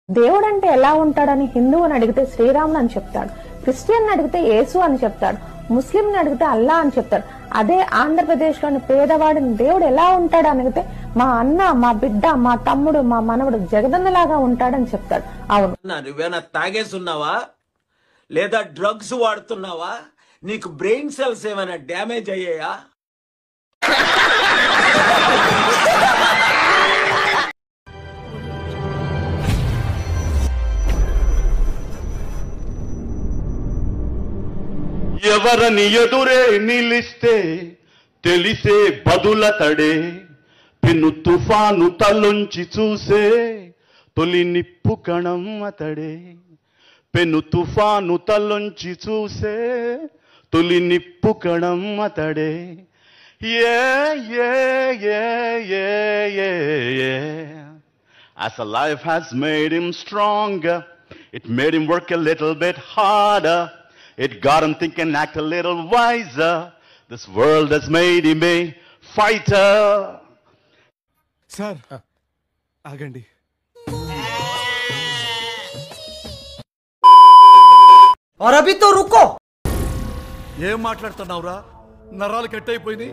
దేవుడు అంటే ఎలా ఉంటాడని హిందువుని అడిగితే శ్రీరాములు అని చెప్తాడు, క్రిస్టియన్ అడిగితే యేసు అని చెప్తాడు, ముస్లిం అడిగితే అల్లా అని చెప్తాడు. అదే ఆంధ్రప్రదేశ్ లోని పేదవాడిని దేవుడు ఎలా ఉంటాడు అడిగితే మా అన్న, మా బిడ్డ, మా తమ్ముడు, మా మనవడు జగదన్నలాగా ఉంటాడని చెప్తాడు. అవును, నువ్వేనా తాగేస్తున్నావా లేదా డ్రగ్స్ వాడుతున్నావా? నీకు బ్రెయిన్ సెల్స్ ఏమైనా డ్యామేజ్ అయ్యాయా? ఎవరని ఎదురే నిలిస్తే తెలిసే బదులతడే, పెను తుఫాను తలొంచి చూసే తొలి నిప్పు కణం అతడే. పెను తుఫాను తలొంచి చూసే తొలి నిప్పు కణం అతడే. As a life has made him stronger, it made him work a little bit harder. It got him thinking, act a little wiser. This world has made him a fighter. Sir, ఆగండి. और अभी तो रुको. ఏం మాట్లాడుతున్నావురా? నరాలు cut అయిపోయింది.